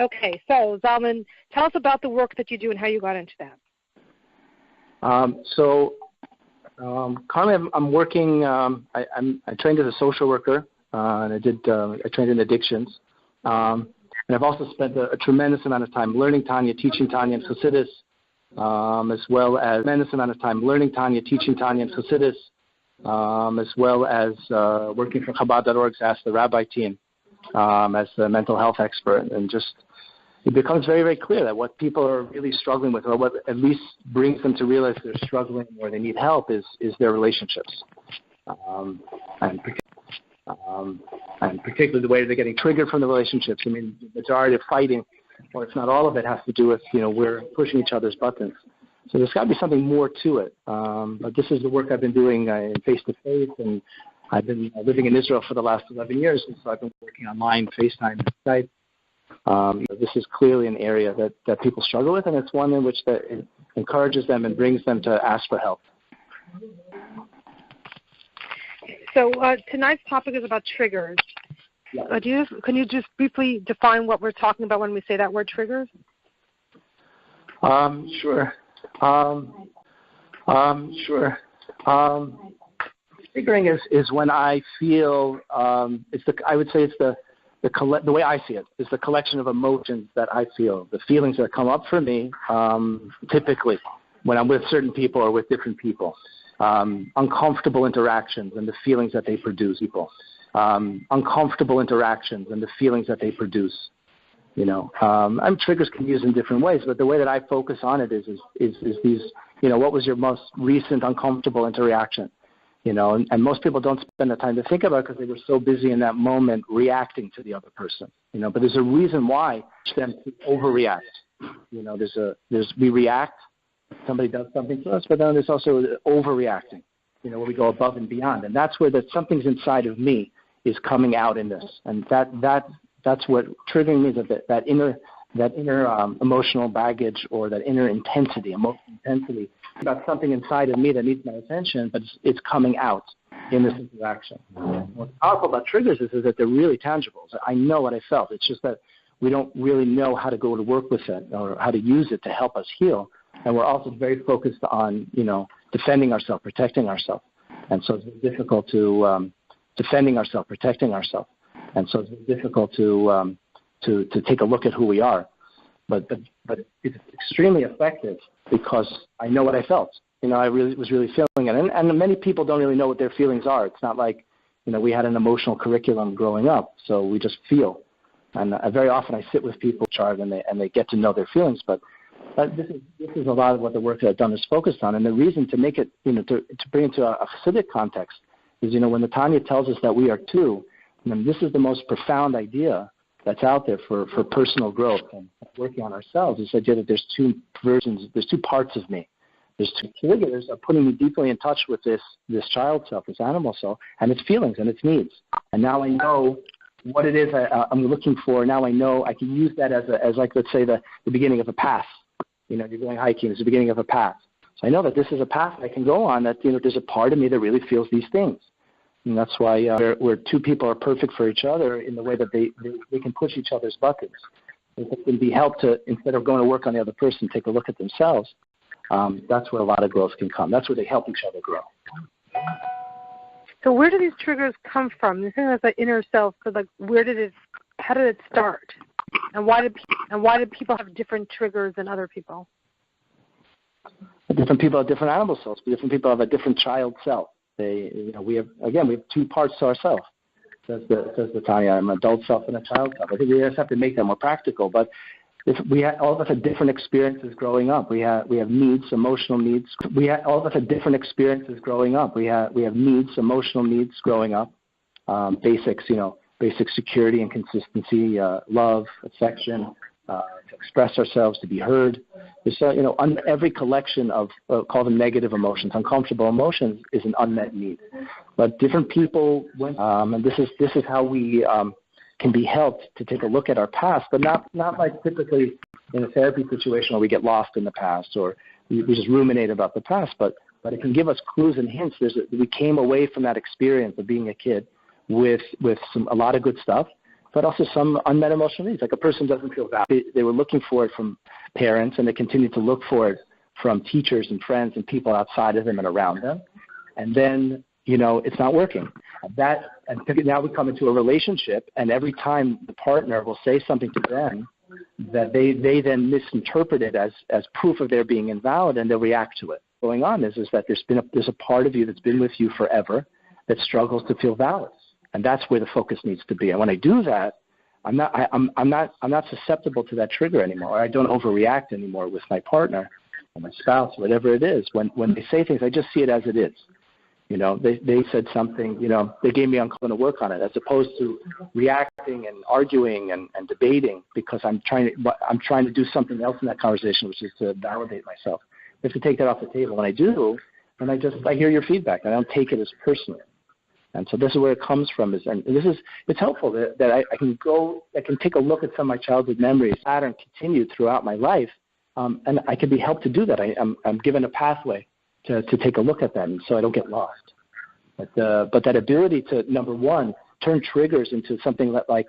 Okay, so Zalman, tell us about the work that you do and how you got into that. Currently I'm working, I trained as a social worker, and I trained in addictions. And I've also spent a tremendous amount of time learning Tanya, teaching Tanya and Chassidus, as well as working for Chabad.org's Ask the Rabbi team as a mental health expert. And just it becomes very, very clear that what people are really struggling with, or what at least brings them to realize they're struggling or they need help, is their relationships. And particularly the way they're getting triggered from the relationships. I mean, the majority of fighting, or if not all of it, has to do with, we're pushing each other's buttons. So there's got to be something more to it. But this is the work I've been doing in face-to-face, and I've been living in Israel for the last 11 years, and so I've been working online, FaceTime, and Skype. This is clearly an area that people struggle with, and it's one in which it encourages them and brings them to ask for help. So tonight's topic is about triggers. Yeah. Can you just briefly define what we're talking about when we say that word triggers? Sure. Triggering is when I feel I would say it's the way I see it is the collection of emotions that I feel, the feelings that come up for me, typically when I'm with certain people or with different people. Uncomfortable interactions and the feelings that they produce. Uncomfortable interactions and the feelings that they produce. Triggers can be used in different ways, but the way that I focus on it is these. What was your most recent uncomfortable interaction? And most people don't spend the time to think about it because they were so busy in that moment reacting to the other person. But there's a reason why them to overreact. We react. Somebody does something to us, but then there's also overreacting, where we go above and beyond. And that's where something's inside of me is coming out in this. And that's what triggering me, that inner emotional baggage, or that inner emotional intensity, about something inside of me that needs my attention, but it's coming out in this interaction. What's powerful about triggers is that they're really tangible. So I know what I felt. It's just that we don't really know how to go to work with it or how to use it to help us heal. And we're also very focused on, defending ourselves, protecting ourselves. And so it's difficult to defending ourselves, protecting ourselves. And so it's difficult to take a look at who we are. But it's extremely effective because I know what I felt. I was really feeling it. And many people don't really know what their feelings are. It's not like, we had an emotional curriculum growing up, so we just feel. And very often I sit with people, and they get to know their feelings. But this is a lot of what the work that I've done is focused on. And the reason to make it, to bring it to a Hasidic context is, when the Tanya tells us that we are two, this is the most profound idea that's out there for personal growth and working on ourselves. Is the idea that there's two versions, there's two parts of me. There's two triggers of putting me deeply in touch with this child self, this animal self, and its feelings and its needs. And now I know what it is I'm looking for. Now I know I can use that as like, let's say, the beginning of a path. You're going hiking, it's the beginning of a path. So I know that this is a path I can go on, that there's a part of me that really feels these things. And that's why where two people are perfect for each other in the way that they can push each other's buttons. They can be helped to, instead of going to work on the other person, take a look at themselves. That's where a lot of growth can come. That's where they help each other grow. So where do these triggers come from? You think that's the inner self. So how did it start? And why do people have different triggers than other people? Different people have different animal selves. Different people have a different child self. We have two parts to ourselves. Says the Tanya, an adult self and a child self. I think we just have to make that more practical. But all of us have different experiences growing up. We have needs, emotional needs. All of us have different experiences growing up. We have needs, emotional needs growing up. Basics, basic security and consistency, love, affection, to express ourselves, to be heard. There's, every collection of, call them negative emotions, uncomfortable emotions, is an unmet need. But different people, and this is how we can be helped to take a look at our past, but not like typically in a therapy situation where we get lost in the past or we just ruminate about the past, but it can give us clues and hints. We came away from that experience of being a kid with a lot of good stuff, but also some unmet emotional needs. Like a person doesn't feel valued. They were looking for it from parents, and they continue to look for it from teachers and friends and people outside of them and around them. And then, it's not working. And now we come into a relationship, and every time the partner will say something to them that they then misinterpret it as proof of their being invalid, and they'll react to it. What's going on is that there's a part of you that's been with you forever that struggles to feel valid, and that's where the focus needs to be. And when I do that, I'm not susceptible to that trigger anymore. Or I don't overreact anymore with my partner or my spouse, whatever it is. When they say things, I just see it as it is. They said something, they gave me, I'm going to work on it, as opposed to reacting and arguing and debating because I'm trying to do something else in that conversation, which is to validate myself. I have to take that off the table. When I do, then I hear your feedback, and I don't take it as personal. And so this is where it comes from. It's helpful that I can take a look at some of my childhood memories, pattern continued throughout my life, and I can be helped to do that. I'm given a pathway to take a look at them, so I don't get lost. But that ability to, number one, turn triggers into something that, like,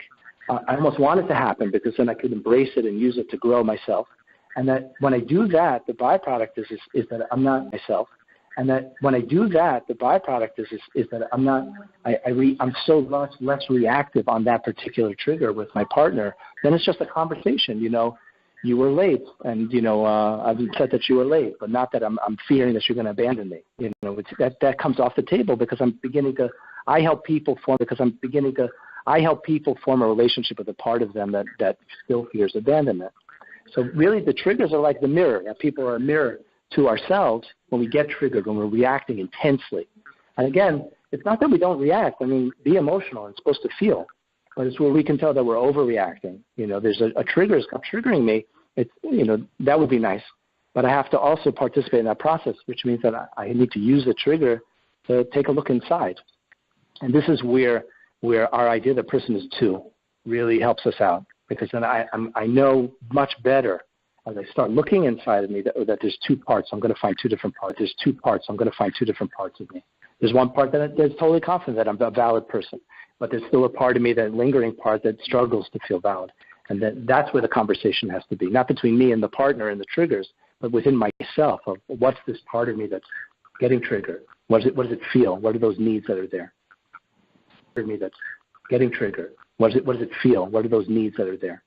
I almost want it to happen because then I could embrace it and use it to grow myself. And that when I do that, the byproduct is that I'm not myself. And that when I do that, the byproduct is that I'm so much less reactive on that particular trigger with my partner. Then it's just a conversation, You were late, and I've said that you were late, but not that I'm fearing that you're going to abandon me. That comes off the table because I help people form a relationship with a part of them that still fears abandonment. So really, the triggers are like the mirror. People are a mirror to ourselves when we get triggered, when we're reacting intensely. And again, it's not that we don't react. Be emotional. It's supposed to feel. But it's where we can tell that we're overreacting. There's a trigger is triggering me. It's, that would be nice. But I have to also participate in that process, which means that I need to use the trigger to take a look inside. And this is where our idea that person is two really helps us out. Because then I know much better as I start looking inside of me that there's two parts. I'm going to find two different parts. There's two parts. I'm going to find two different parts of me. There's one part that's totally confident that I'm a valid person. But there's still a part of me, that lingering part, that struggles to feel valid. And that's where the conversation has to be, not between me and the partner and the triggers, but within myself of what's this part of me that's getting triggered? What does it feel? What are those needs that are there? Part of me that's getting triggered. What does it feel? What are those needs that are there?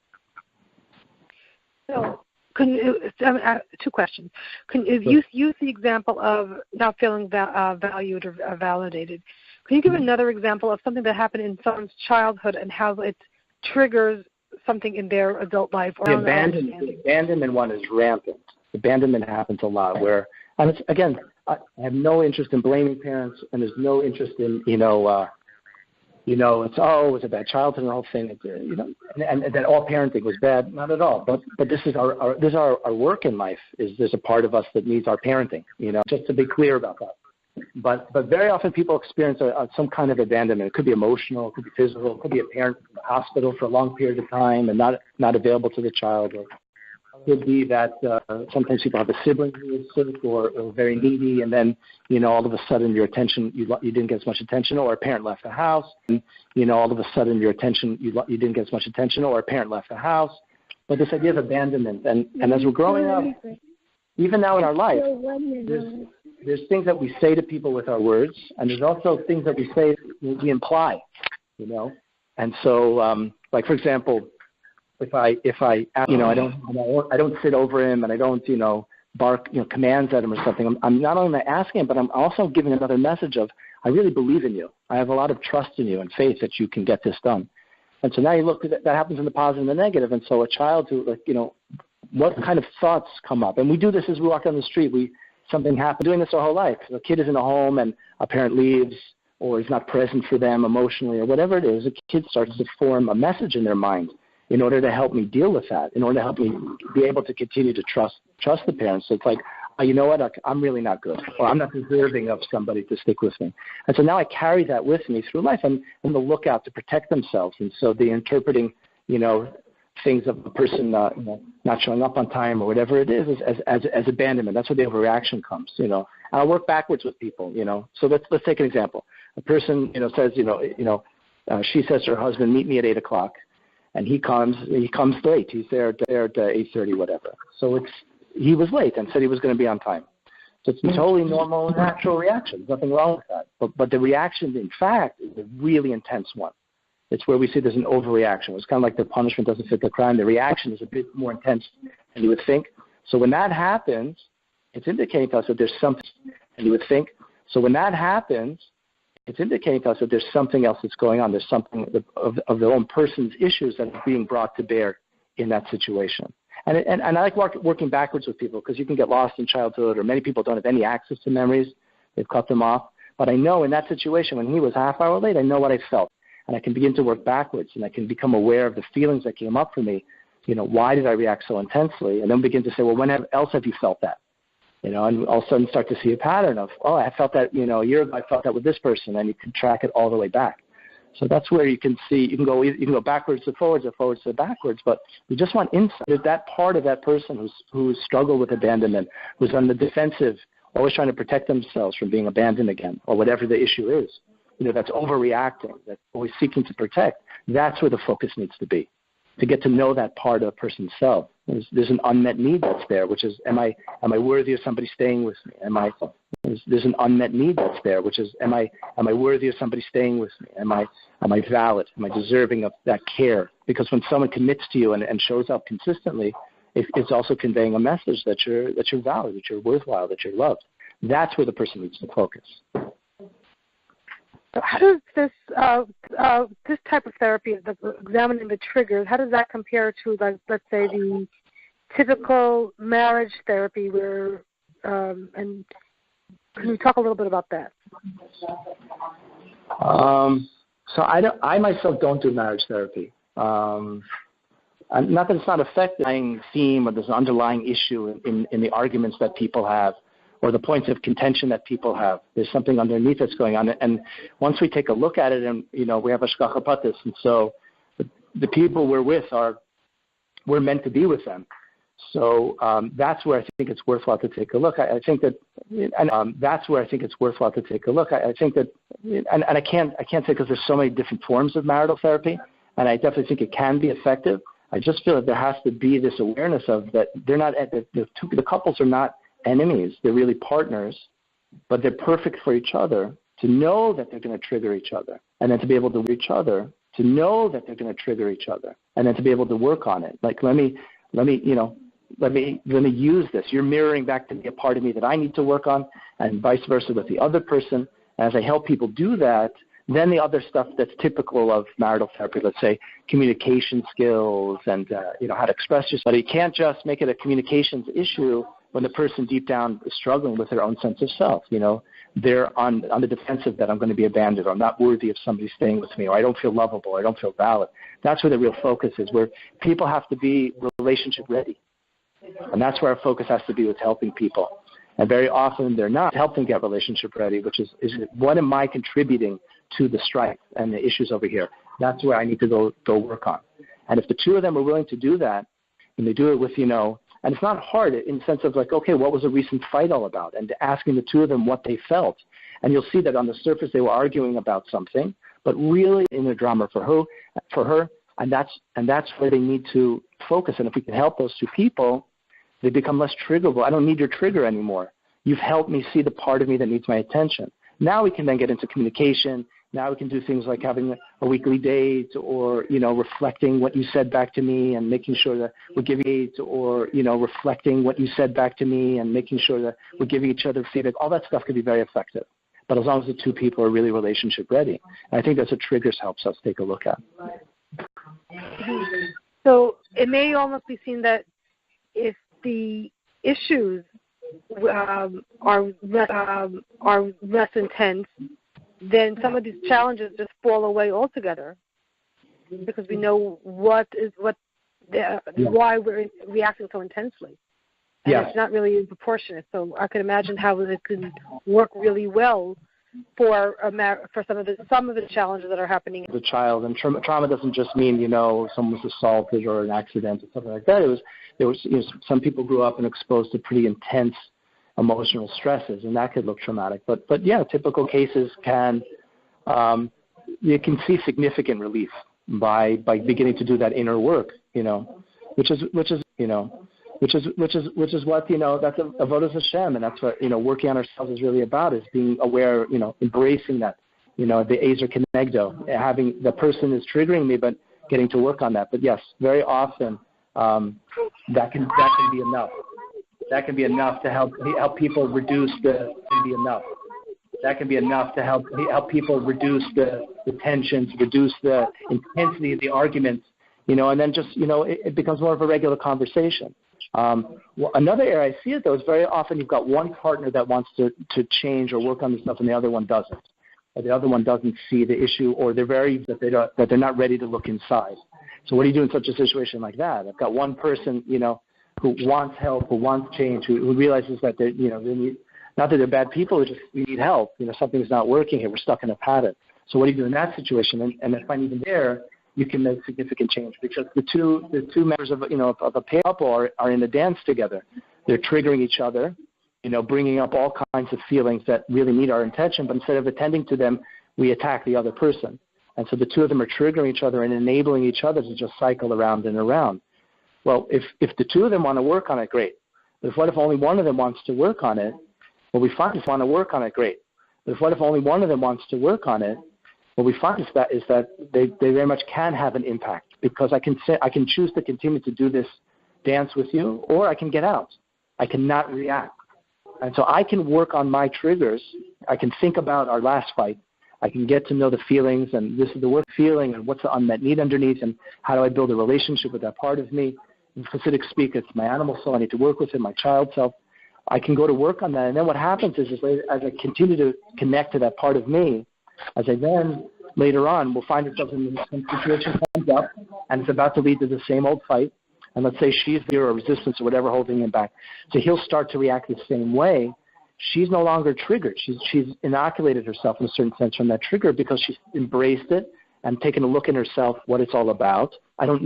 So, two questions. You use the example of not feeling valued or validated. Can you give another example of something that happened in someone's childhood and how it triggers something in their adult life? Or the abandonment one is rampant. Abandonment happens a lot and it's, again, I have no interest in blaming parents, and there's no interest in, it's a bad childhood and the whole thing, and that all parenting was bad. Not at all. But this is our work in life. There's a part of us that needs our parenting. Just to be clear about that. But very often people experience some kind of abandonment. It could be emotional, it could be physical, it could be a parent in the hospital for a long period of time and not available to the child. Or it could be that sometimes people have a sibling who is sick or very needy, and then all of a sudden your attention you didn't get as much attention, or a parent left the house, and all of a sudden your attention you didn't get as much attention, or a parent left the house. But this idea of abandonment, and as we're growing up, even now in our life, there's things that we say to people with our words, and there's also things that we imply, And so, like for example, if I I don't sit over him and I don't bark commands at him or something. I'm not only asking him, but I'm also giving another message of I really believe in you. I have a lot of trust in you and faith that you can get this done. And so now you look at that happens in the positive and the negative. And so a child who what kind of thoughts come up? And we do this as we walk down the street. Something happens. Doing this our whole life. A kid is in a home and a parent leaves or is not present for them emotionally or whatever it is. A kid starts to form a message in their mind in order to help me deal with that, in order to help me be able to continue to trust the parents. So it's like, you know what, I'm really not good, or I'm not deserving of somebody to stick with me. And so now I carry that with me through life and on the lookout to protect themselves. And so the interpreting, things of a person not showing up on time or whatever it is as abandonment. That's where the overreaction comes. And I'll work backwards with people. So let's take an example. A person says she says to her husband, meet me at 8:00, and he comes late. He's there at 8:30, whatever. So he was late and said he was going to be on time. So it's a totally normal, natural reaction. There's nothing wrong with that. But the reaction, in fact, is a really intense one. It's where we see there's an overreaction. It's kind of like the punishment doesn't fit the crime. The reaction is a bit more intense than you would think. So when that happens, it's indicating to us that there's something, and you would think. So when that happens, it's indicating to us that there's something else that's going on. There's something of their own person's issues that are being brought to bear in that situation. And I like working backwards with people because you can get lost in childhood, or many people don't have any access to memories. They've cut them off. But I know in that situation, when he was a half hour late, I know what I felt. And I can begin to work backwards, and I can become aware of the feelings that came up for me. Why did I react so intensely? And then begin to say, well, when else have you felt that? And all of a sudden start to see a pattern of, I felt that, a year ago I felt that with this person, and you can track it all the way back. So that's where you can see, you can go backwards to forwards or forwards to backwards, but we just want insight. There's that part of that person who's struggled with abandonment, who's on the defensive, always trying to protect themselves from being abandoned again, or whatever the issue is. That's overreacting, that's always seeking to protect. That's where the focus needs to be, to get to know that part of a person's self. There's an unmet need that's there, which is, am I worthy of somebody staying with me? There's an unmet need that's there, which is, am I worthy of somebody staying with me? Am I valid? Am I deserving of that care? Because when someone commits to you and shows up consistently, it's also conveying a message that you're valid, that you're worthwhile, that you're loved. That's where the person needs to focus. So how does this type of therapy, examining the triggers, how does that compare to, let's say, the typical marriage therapy where, and can you talk a little bit about that? So I myself don't do marriage therapy. Not that it's not effective, theme, or there's an underlying issue in the arguments that people have, or the points of contention that people have. There's something underneath that's going on. And once we take a look at it, and, we have Hashgacha Pratis, and so the people we're with we're meant to be with them. So that's where I think it's worthwhile to take a look. I think that, and that's where I think it's worthwhile to take a look. I think that, and I can't say because there's so many different forms of marital therapy, and I definitely think it can be effective. I just feel that there has to be this awareness of that they're not, the couples are not enemies. They're really partners, but they're perfect for each other. To know that they're going to trigger each other, and then to be able to each other, to know that they're going to trigger each other, and then to be able to work on it. Like let me use this. You're mirroring back to me a part of me that I need to work on, and vice versa with the other person. As I help people do that, then the other stuff that's typical of marital therapy, let's say communication skills and how to express yourself. But you can't just make it a communications issue when the person deep down is struggling with their own sense of self. They're on the defensive that I'm going to be abandoned, or I'm not worthy of somebody staying with me, or I don't feel lovable, or I don't feel valid. That's where the real focus is, where people have to be relationship ready. And that's where our focus has to be, with helping people. And very often they're not. Help them get relationship ready, which is what am I contributing to the strife and the issues over here? That's where I need to go work on. And if the two of them are willing to do that, and they do it with, and it's not hard in the sense of like, okay, what was a recent fight all about? And asking the two of them what they felt. And you'll see that on the surface they were arguing about something, but really in the drama for her, and that's where they need to focus. And if we can help those two people, they become less triggerable. I don't need your trigger anymore. You've helped me see the part of me that needs my attention. Now we can then get into communication. Now we can do things like having a weekly date, or, reflecting what you said back to me and making sure that we're giving it, or, reflecting what you said back to me and making sure that we're giving each other feedback. All that stuff can be very effective. But as long as the two people are really relationship ready. And I think that's what triggers helps us take a look at. So it may almost be seen that if the issues are less intense, then some of these challenges just fall away altogether, because we know why we're reacting so intensely. And it's not really proportionate. So I can imagine how it can work really well for some of the challenges that are happening. As a child, and trauma doesn't just mean someone was assaulted or an accident or something like that. There was some people grew up and exposed to pretty intense emotional stresses, and that could look traumatic. But yeah, typical cases you can see significant relief by beginning to do that inner work, which is what, that's avodas Hashem, and that's what, working on ourselves is really about, is being aware, embracing that, the Ezer Kenegdo, having the person is triggering me, but getting to work on that. But yes, very often that can be enough. That can be enough to help people reduce the people reduce the tensions, reduce the intensity of the arguments, and then just, it becomes more of a regular conversation. Another area I see it, though, is very often you've got one partner that wants to change or work on this stuff, and the other one doesn't. Or the other one doesn't see the issue, or that they're not ready to look inside. So what do you do in such a situation like that? I've got one person, who wants help, who wants change, who realizes that they need, not that they're bad people, it's just we need help. Something's not working here. We're stuck in a pattern. So what do you do in that situation? And if I'm even there, you can make significant change, because the two members of a couple are in a dance together. They're triggering each other, bringing up all kinds of feelings that really need our attention. But instead of attending to them, we attack the other person. And so the two of them are triggering each other and enabling each other to just cycle around and around. Well, if the two of them want to work on it, great. But what if only one of them wants to work on it? What we find is want to work on it, great. But what if only one of them wants to work on it? What we find is that they very much can have an impact, because I can choose to continue to do this dance with you, or I can get out. I cannot react. And so I can work on my triggers. I can think about our last fight. I can get to know the feelings, and this is the work feeling, and what's the unmet need underneath, and how do I build a relationship with that part of me. In Hasidic speak, it's my animal soul. I need to work with it, my child self. I can go to work on that. And then what happens is as I continue to connect to that part of me, as I then later on will find ourselves in some situation comes up, and it's about to lead to the same old fight. And let's say she's there, or resistance or whatever holding him back. So he'll start to react the same way. She's no longer triggered. She's inoculated herself in a certain sense from that trigger, because she's embraced it and taken a look in herself, what it's all about. I don't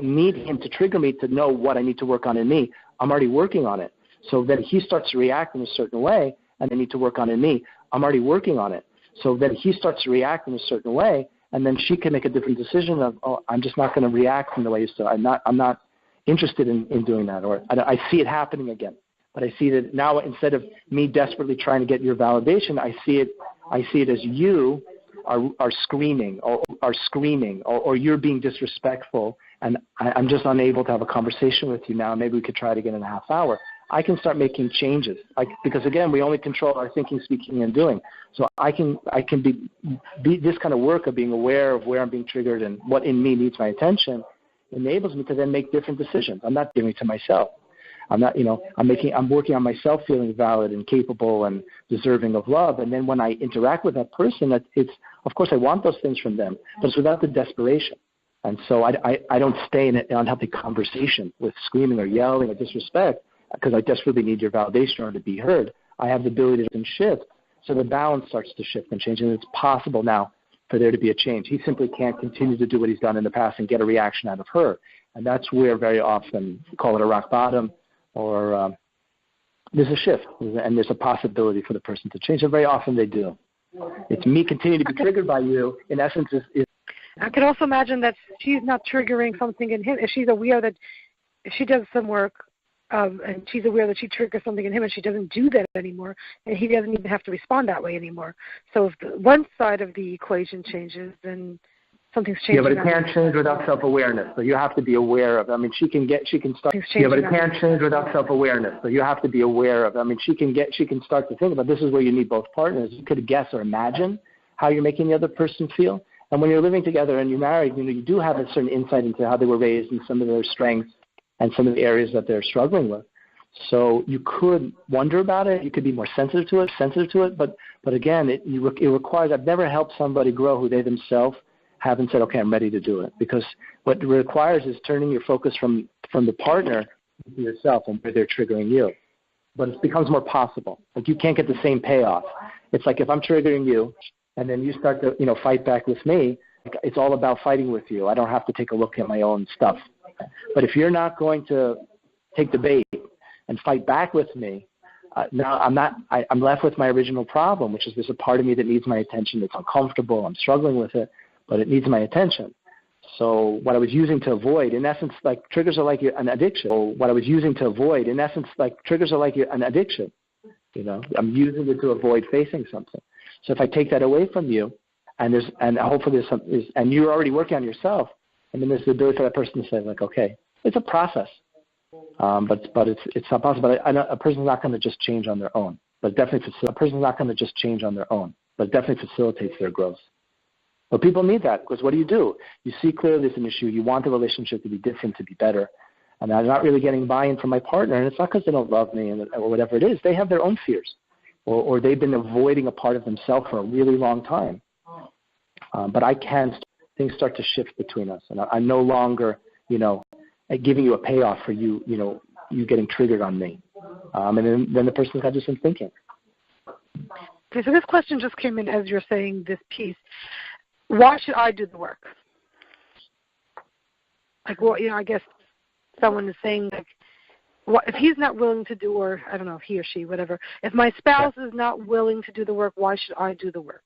need him to trigger me to know what I need to work on in me. I'm already working on it. So then he starts to react in a certain way, and I need to work on in me. I'm already working on it. So then he starts to react in a certain way, and then she can make a different decision of, I'm just not going to react in the way I used to. I'm not interested in doing that, or I see it happening again. But I see that now, instead of me desperately trying to get your validation, I see it as you are screaming, or you're being disrespectful, and I'm just unable to have a conversation with you now. Maybe we could try it again in a half hour. I can start making changes, because again, we only control our thinking, speaking, and doing. So I can be this kind of work of being aware of where I'm being triggered and what in me needs my attention, enables me to then make different decisions. I'm not giving it to myself. I'm working on myself feeling valid and capable and deserving of love. And then when I interact with that person, of course I want those things from them, but it's without the desperation. And so I don't stay in an unhealthy conversation with screaming or yelling or disrespect, because I desperately need your validation in order to be heard. I have the ability to shift. So the balance starts to shift and change, and it's possible now for there to be a change. He simply can't continue to do what he's done in the past and get a reaction out of her. And that's where very often we call it a rock bottom, or there's a shift, and there's a possibility for the person to change. And very often they do. It's me continuing to be triggered by you, in essence, is I could also imagine that she's not triggering something in him. If she's aware that if she does some work, and she's aware that she triggers something in him, and she doesn't do that anymore, and he doesn't even have to respond that way anymore. So if one side of the equation changes, then something's changing. Yeah, but it can't change without self-awareness. So you have to be aware of. She can start. Yeah, but it can't change without self-awareness. So you have to be aware of. She can start to think about. This is where you need both partners. You could guess or imagine how you're making the other person feel. And when you're living together and you're married, you do have a certain insight into how they were raised and some of their strengths and some of the areas that they're struggling with. So you could wonder about it. You could be more sensitive to it. But again, it requires. I've never helped somebody grow who they themselves haven't said, okay, I'm ready to do it. Because what it requires is turning your focus from the partner to yourself and where they're triggering you. But it becomes more possible. Like you can't get the same payoff. It's like if I'm triggering you and then you start to fight back with me, it's all about fighting with you. I don't have to take a look at my own stuff. But if you're not going to take the bait and fight back with me, now I'm left with my original problem, which is there's a part of me that needs my attention. It's uncomfortable. I'm struggling with it, but it needs my attention. So what I was using to avoid, in essence, like triggers are like an addiction. So what I was using to avoid, in essence, like triggers are like an addiction. I'm using it to avoid facing something. So if I take that away from you, and hopefully and you're already working on yourself, and then there's the ability for that person to say, like, okay, it's a process, but it's not possible. But a person's not going to just change on their own. But definitely, a person's not going to just change on their own. But it definitely facilitates their growth. But people need that, because what do? You see clearly there's an issue. You want the relationship to be different, to be better. And I'm not really getting buy-in from my partner, and it's not because they don't love me or whatever it is. They have their own fears, or they've been avoiding a part of themselves for a really long time. But things start to shift between us, and I'm no longer, giving you a payoff for you getting triggered on me. And then the person's got to do some thinking. Okay, so this question just came in as you're saying this piece. Why should I do the work? Like, well, I guess someone is saying, like, if he's not willing to do, or I don't know, if he or she, whatever, if my spouse is not willing to do the work, why should I do the work?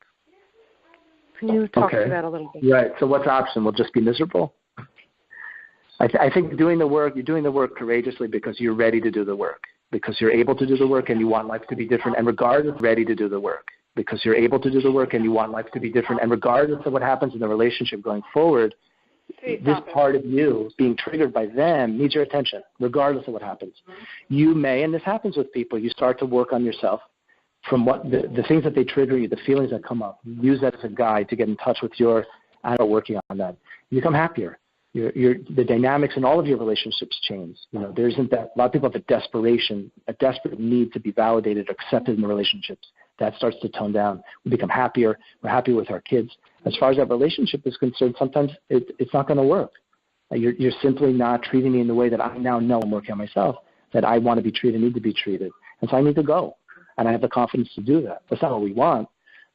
Can you talk to that a little bit? Right. So what's the option? We'll just be miserable? I think you're doing the work courageously because you're ready to do the work, because you're able to do the work and you want life to be different, and regardless, ready to do the work, because you're able to do the work and you want life to be different, and regardless of what happens in the relationship going forward, this part of you being triggered by them needs your attention, regardless of what happens. You may, and this happens with people, you start to work on yourself from what the things that they trigger you, the feelings that come up. Use that as a guide to get in touch with your adult working on that. You become happier. The dynamics in all of your relationships change. There isn't that. A lot of people have a desperate need to be validated, accepted in the relationships. That starts to tone down. We become happier. We're happier with our kids. As far as that relationship is concerned, sometimes it's not going to work. You're simply not treating me in the way that I now know I'm working on myself, that I want to be treated, need to be treated. And so I need to go. And I have the confidence to do that. That's not what we want.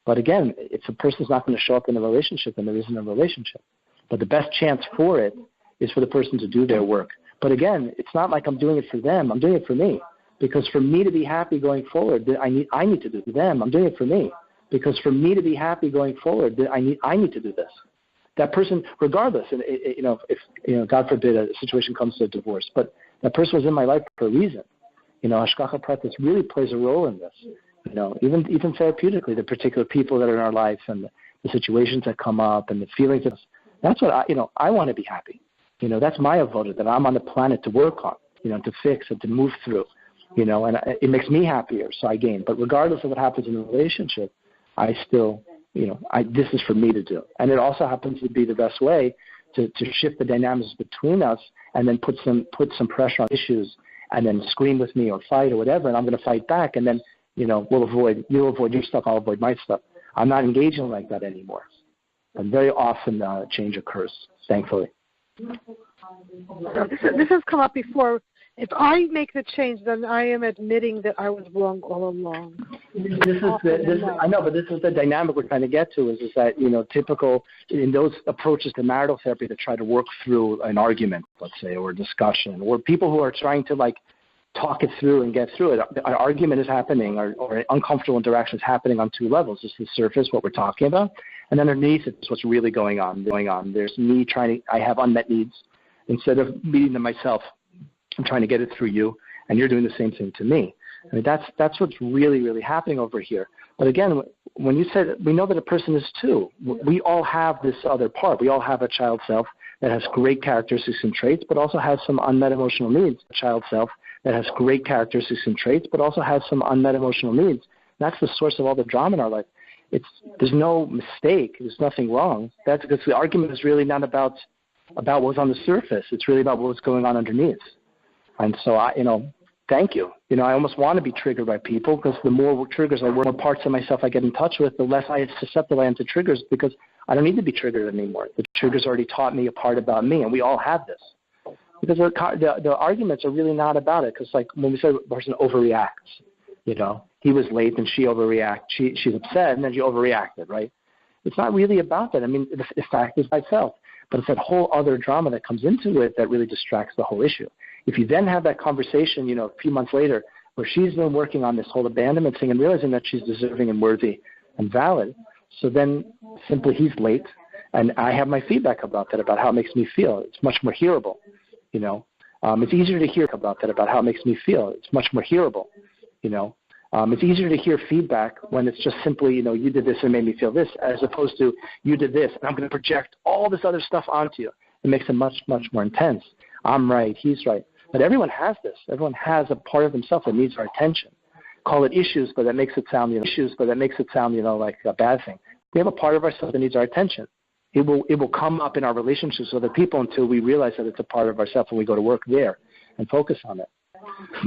But again, if a person's not going to show up in a relationship, then there isn't a relationship. But the best chance for it is for the person to do their work. But again, it's not like I'm doing it for them. I'm doing it for me. Because for me to be happy going forward, I need to do them. I'm doing it for me. Because for me to be happy going forward, I need to do this. That person, regardless, and if God forbid a situation comes to a divorce, but that person was in my life for a reason. Hashgacha pratis really plays a role in this. Even therapeutically, the particular people that are in our life and the situations that come up and the feelings. That's what I want to be happy. That's my avoda that I'm on the planet to work on. To fix and to move through. And it makes me happier, so I gain. But regardless of what happens in the relationship, I still, this is for me to do. And it also happens to be the best way to shift the dynamics between us, and then put some pressure on issues, and then scream with me or fight or whatever, and I'm going to fight back, and then you'll avoid your stuff, I'll avoid my stuff. I'm not engaging like that anymore. And very often change occurs, thankfully. This has come up before. If I make the change, then I am admitting that I was wrong all along. I know, but this is the dynamic we're trying to get to, is that, typical in those approaches to marital therapy that try to work through an argument, let's say, or a discussion, or people who are trying to talk it through and get through it. An argument is happening, or an uncomfortable interaction is happening on two levels. There's the surface, what we're talking about, and then underneath it's what's really going on. There's me I have unmet needs. Instead of meeting them myself, I'm trying to get it through you, and you're doing the same thing to me. I mean, that's what's really, really happening over here. But again, when you said we know that a person is two, we all have this other part. We all have a child self that has great characteristics and traits, but also has some unmet emotional needs. A child self that has great characteristics and traits, but also has some unmet emotional needs. That's the source of all the drama in our life. There's no mistake. There's nothing wrong. That's because the argument is really not about what's on the surface. It's really about what's going on underneath. And so, thank you. I almost want to be triggered by people, because the more triggers the more parts of myself I get in touch with, the less susceptible I am to triggers, because I don't need to be triggered anymore. The triggers already taught me a part about me, and we all have this. Because the arguments are really not about it, because when we say a person overreacts, he was late and she overreacted. She's upset and then she overreacted, right? It's not really about that. I mean, the fact is I felt. But it's that whole other drama that comes into it that really distracts the whole issue. If you then have that conversation, a few months later, where she's been working on this whole abandonment thing and realizing that she's deserving and worthy and valid, so then simply he's late, And I have my feedback about that, about how it makes me feel. It's much more hearable, It's easier to hear about that, about how it makes me feel. It's much more hearable, It's easier to hear feedback when it's just simply, you did this and made me feel this, as opposed to you did this and I'm going to project all this other stuff onto you. It makes it much, much more intense. I'm right, he's right. But everyone has this. Everyone has a part of themselves that needs our attention. Call it issues, but that makes it sound, like a bad thing. We have a part of ourselves that needs our attention. It will come up in our relationships with other people until we realize that it's a part of ourselves, and we go to work there and focus on it.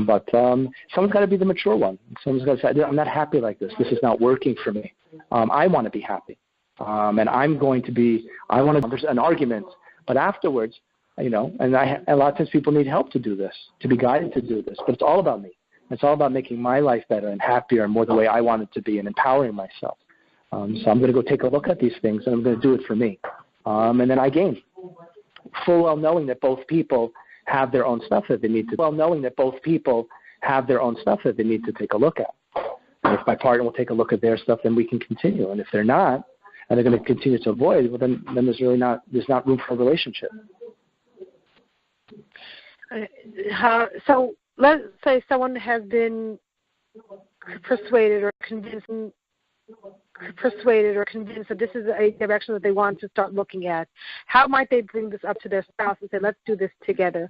But someone's got to be the mature one. Someone's got to say, I'm not happy like this. This is not working for me. I want to be happy. And I want to an argument. But afterwards, a lot of times people need help to do this, to be guided to do this. But it's all about me. It's all about making my life better and happier and more the way I want it to be and empowering myself. So I'm going to go take a look at these things, and I'm going to do it for me. And then I gain, full well knowing that both people have their own stuff that they need to. Well knowing that both people have their own stuff that they need to take a look at. And if my partner will take a look at their stuff, then we can continue. And if they're not, and they're going to continue to avoid, well, then there's not room for a relationship. So let's say someone has been persuaded or convinced that this is a direction that they want to start looking at. How might they bring this up to their spouse and say, let's do this together?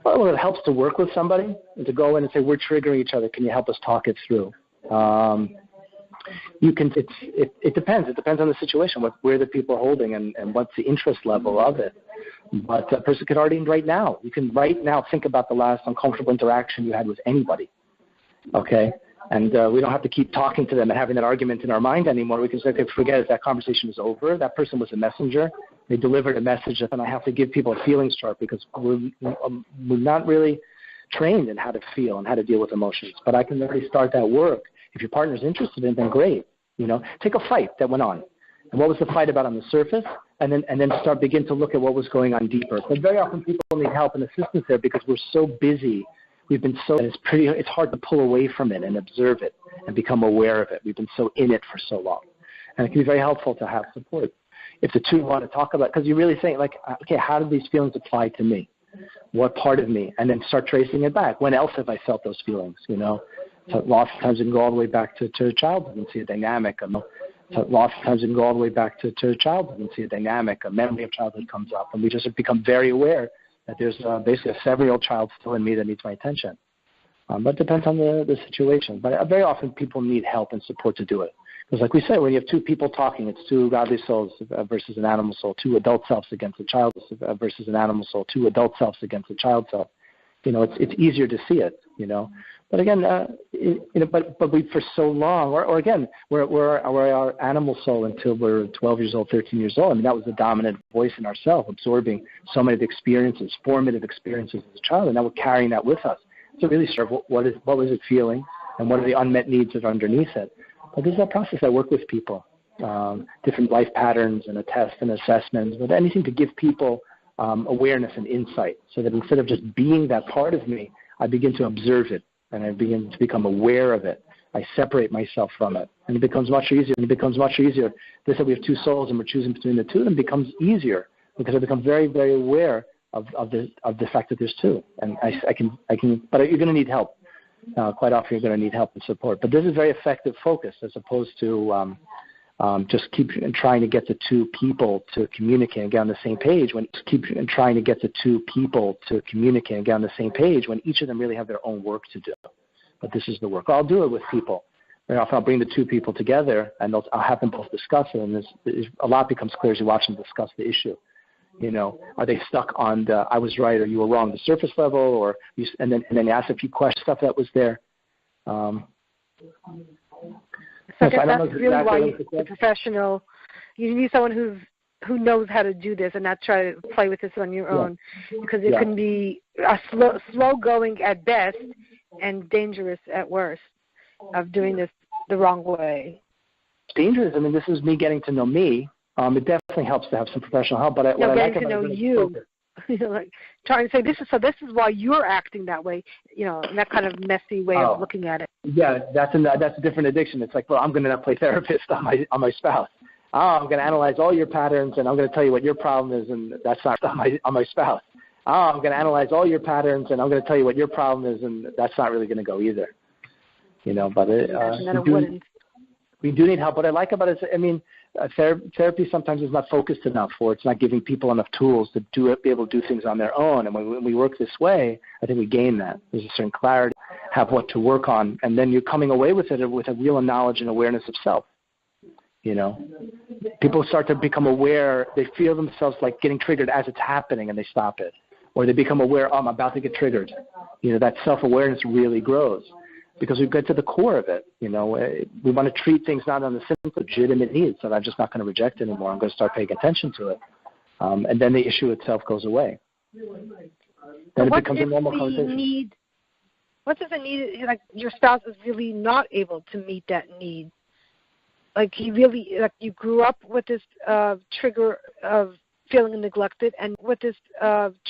Well, it helps to work with somebody and to go in and say, we're triggering each other. Can you help us talk it through? It depends. It depends on the situation, where the people are holding and what's the interest level of it. But a person could already you can right now think about the last uncomfortable interaction you had with anybody. Okay? And we don't have to keep talking to them and having that argument in our mind anymore. We can say, okay, forget it. That conversation is over. That person was a messenger. They delivered a message, and I have to give people a feelings chart because we're not really trained in how to feel and how to deal with emotions. But I can already start that work. If your partner's interested in it, then great. Take a fight that went on. And what was the fight about on the surface? And then begin to look at what was going on deeper. But very often people need help and assistance there because we're so busy. We've been it's hard to pull away from it and observe it and become aware of it. We've been so in it for so long. And it can be very helpful to have support. If the two want to talk about, because you're really saying, okay, how do these feelings apply to me? What part of me? And then start tracing it back. When else have I felt those feelings, So lots of times you can go all the way back to childhood and see a dynamic. So lots of times you can go all the way back to childhood and see a dynamic. A memory of childhood comes up, and we just become very aware that there's basically a 7-year-old child still in me that needs my attention. But it depends on the situation. But very often people need help and support to do it. Because like we said, when you have two people talking, it's two godly souls versus an animal soul, two adult selves against a child versus an animal soul, two adult selves against a child self. It's easier to see it, But again, but we for so long, or again, we're our animal soul until we're 12 years old, 13 years old. I mean, that was the dominant voice in ourselves, absorbing so many of the experiences, formative experiences as a child, and now we're carrying that with us. So really, what was it feeling, and what are the unmet needs that are underneath it? But this is a process I work with people, different life patterns and a test and assessments, but anything to give people awareness and insight, so that instead of just being that part of me, I begin to observe it. And I begin to become aware of it. I separate myself from it. And it becomes much easier. They said we have two souls and we're choosing between the two, and it becomes easier because I become very, very aware of the fact that there's two. And I can, but you're going to need help. Quite often you're going to need help and support. But this is very effective focus as opposed to just keep trying to get the two people to communicate and get on the same page when each of them really have their own work to do. But this is the work. I'll do it with people. Very often I'll bring the two people together and I'll have them both discuss it, and a lot becomes clear as you watch them discuss the issue. Are they stuck on the I was right or you were wrong, the surface level, and then ask a few questions, stuff that was there. So that's really why you need a professional. You need someone who knows how to do this and not try to play with this on your own, because it can be a slow going at best and dangerous at worst of doing this the wrong way. Dangerous. I mean, this is me getting to know me. It definitely helps to have some professional help, but what I like about it is like trying to say this is why you're acting that way, in that kind of messy way of looking at it. Yeah, that's a different addiction. It's like, well, I'm going to play therapist on my spouse. Oh, I'm going to analyze all your patterns, and I'm going to tell you what your problem is, and that's not on my spouse. Oh, I'm going to analyze all your patterns, and I'm going to tell you what your problem is, and that's not really going to go either. But we do need help. What I like about it is, therapy sometimes is not focused enough, or it's not giving people enough tools to be able to do things on their own. And when we work this way, I think we gain that. There's a certain clarity, have what to work on, and then you're coming away with it with a real knowledge and awareness of self. People start to become aware. They feel themselves like getting triggered as it's happening, and they stop it. Or they become aware, I'm about to get triggered. That self-awareness really grows because we get to the core of it. We want to treat things not on the simple, legitimate needs that I'm just not going to reject anymore. I'm going to start paying attention to it. And then the issue itself goes away. Then it becomes a normal conversation. What does the need, like your spouse is really not able to meet that need? Like you grew up with this trigger of feeling neglected, and with this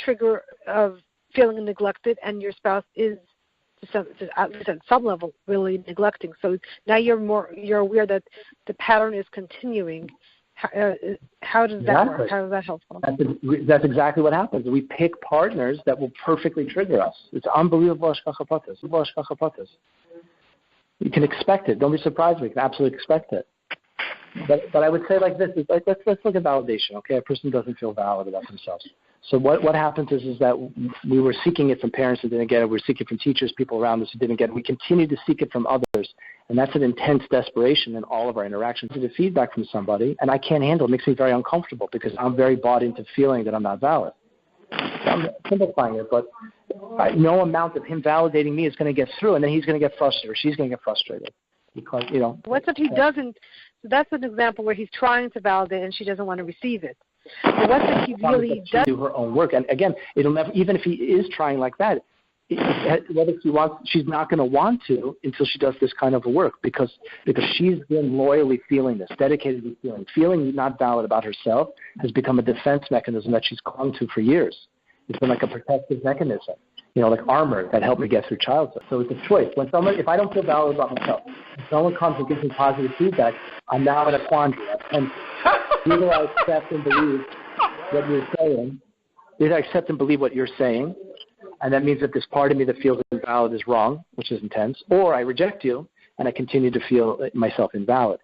trigger of feeling neglected, and your spouse is, at least at some level, really neglecting. So now you're aware that the pattern is continuing. How does that work? How is that helpful? That's exactly what happens. We pick partners that will perfectly trigger us. It's unbelievable. You can expect it. Don't be surprised. We can absolutely expect it. But I would say like this: let's look at validation. Okay, a person doesn't feel valid about themselves. So what happens is that we were seeking it from parents who didn't get it. We were seeking it from teachers, people around us who didn't get it. We continue to seek it from others, and that's an intense desperation in all of our interactions. The feedback from somebody, and I can't handle it. It makes me very uncomfortable because I'm very bought into feeling that I'm not valid. I'm simplifying it, but no amount of him validating me is going to get through, and then he's going to get frustrated, or she's going to get frustrated because What if he doesn't? So that's an example where he's trying to validate and she doesn't want to receive it. But what if he really does do her own work? And again, it'll never. Even if he is trying like that, whether she wants, she's not going to want to until she does this kind of work because she's been loyally feeling this, dedicatedly feeling not valid about herself has become a defense mechanism that she's clung to for years. It's been like a protective mechanism, like armor that helped me get through childhood. So it's a choice. If I don't feel valid about myself, if someone comes and gives me positive feedback, I'm now in a quandary. And either I accept and believe what you're saying, and that means that this part of me that feels invalid is wrong, which is intense, or I reject you, and I continue to feel myself invalid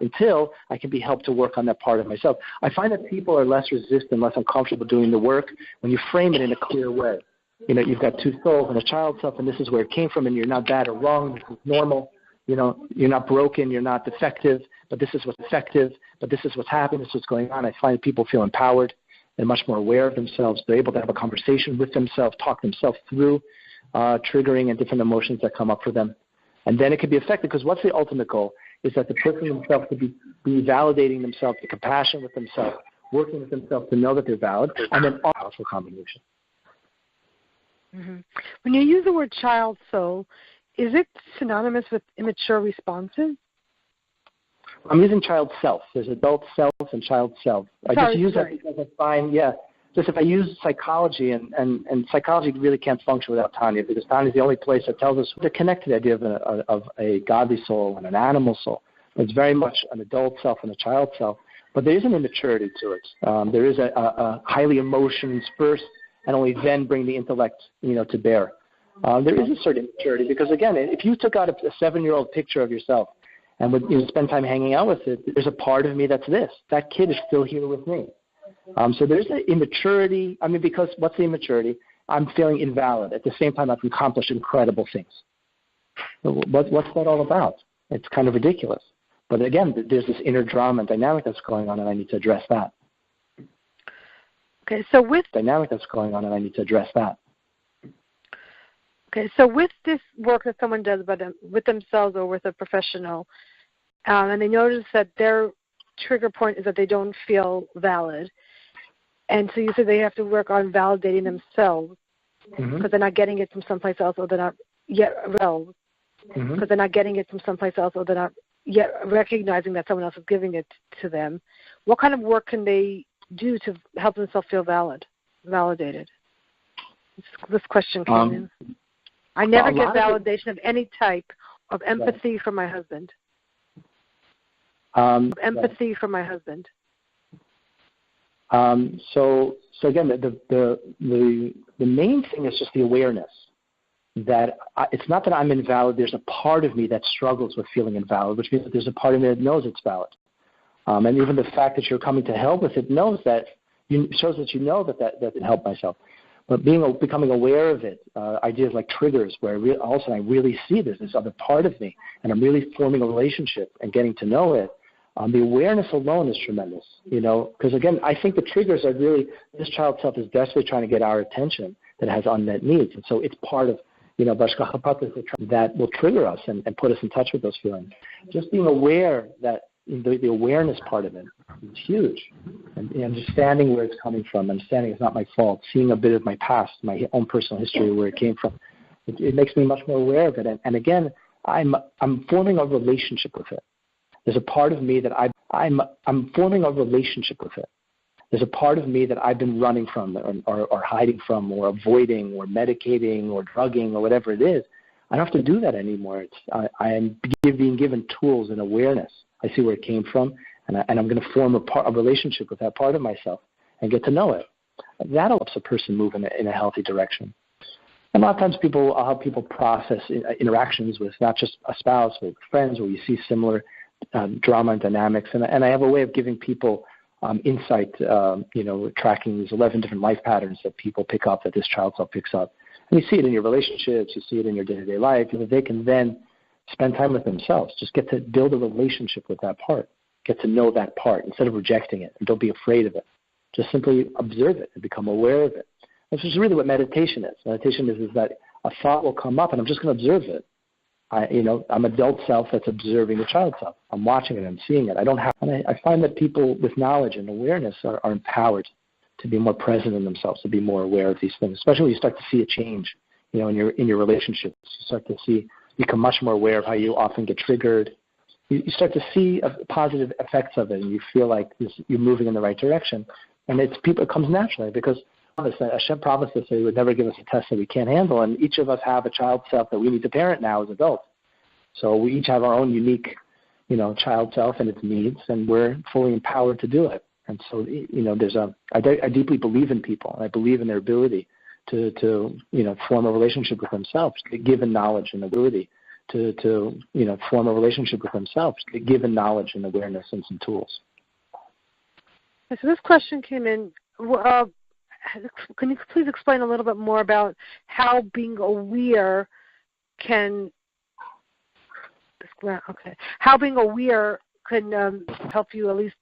until I can be helped to work on that part of myself. I find that people are less resistant, less uncomfortable doing the work when you frame it in a clear way. You've got two souls and a child self, and this is where it came from, and you're not bad or wrong. This is normal. You're not broken. You're not defective. But this is what's effective. But this is what's happening. This is what's going on. I find people feel empowered and much more aware of themselves. They're able to have a conversation with themselves, talk themselves through triggering and different emotions that come up for them. And then it can be effective because what's the ultimate goal is that the person themselves to be validating themselves, the compassion with themselves, working with themselves to know that they're valid, and then powerful combination. Mm-hmm. When you use the word child soul, is it synonymous with immature responses? I'm using child self. There's adult self and child self. I just use that because I find, just if I use psychology, and psychology really can't function without Tanya, because Tanya is the only place that tells us they're connected to the idea of a godly soul and an animal soul. It's very much an adult self and a child self, but there is an immaturity to it. There is a highly emotions first, and only then bring the intellect, to bear. There is a certain immaturity because, again, if you took out a 7-year-old picture of yourself and would spend time hanging out with it, there's a part of me that's this. That kid is still here with me. So there's an immaturity. Because what's the immaturity? I'm feeling invalid. At the same time, I've accomplished incredible things. So what's that all about? It's kind of ridiculous. But again, there's this inner drama and dynamic that's going on, and I need to address that. Okay, so with this work that someone does with themselves or with a professional, and they notice that their trigger point is that they don't feel valid, and so you said they have to work on validating themselves because they're not getting it from someplace else, or they're not yet because they're not getting it from someplace else, or they're not yet recognizing that someone else is giving it to them, what kind of work can they do to help themselves feel validated? This question came in. I never get validation of any type of empathy from my husband. Empathy from my husband. So again, the main thing is just the awareness that it's not that I'm invalid. There's a part of me that struggles with feeling invalid, which means that there's a part of me that knows it's valid. And even the fact that you're coming to help with it shows that you know that it helped myself. But becoming aware of it, ideas like triggers, where all of a sudden I really see this other part of me, and I'm really forming a relationship and getting to know it. The awareness alone is tremendous, because again, I think the triggers are really, this child self is desperately trying to get our attention that has unmet needs. And so it's part of, that will trigger us and put us in touch with those feelings. Just being aware that the awareness part of it is huge. And understanding where it's coming from, understanding it's not my fault, seeing a bit of my past, my own personal history, where it came from, it makes me much more aware of it. And again, I'm forming a relationship with it. There's a part of me that I'm forming a relationship with it. There's a part of me that I've been running from or hiding from or avoiding or medicating or drugging or whatever it is. I don't have to do that anymore. I am being given tools and awareness. I see where it came from, and I'm going to form a relationship with that part of myself and get to know it. That helps a person move in a healthy direction. And a lot of times I'll help people process interactions with not just a spouse, but friends, where you see similar drama and dynamics. And I have a way of giving people insight, tracking these 11 different life patterns that people pick up, that this child self picks up. And you see it in your relationships, you see it in your day-to-day life. They can then spend time with themselves. Just get to build a relationship with that part. Get to know that part instead of rejecting it. And don't be afraid of it. Just simply observe it and become aware of it. This is really what meditation is. Meditation is that a thought will come up and I'm just going to observe it. I'm adult self that's observing the child self. I'm watching it. I'm seeing it. I find that people with knowledge and awareness are empowered to be more present in themselves, to be more aware of these things. Especially when you start to see a change, in your relationships. You start to become much more aware of how you often get triggered. You start to see positive effects of it, and you feel like you're moving in the right direction. And it comes naturally because Hashem promised us that He would never give us a test that we can't handle, and each of us have a child self that we need to parent now as adults. So we each have our own unique, child self and its needs, and we're fully empowered to do it. And so, I deeply believe in people, and I believe in their ability to form a relationship with themselves, given knowledge and ability to form a relationship with themselves, given knowledge and awareness and some tools. So this question came in. Can you please explain a little bit more about how being aware can help you at least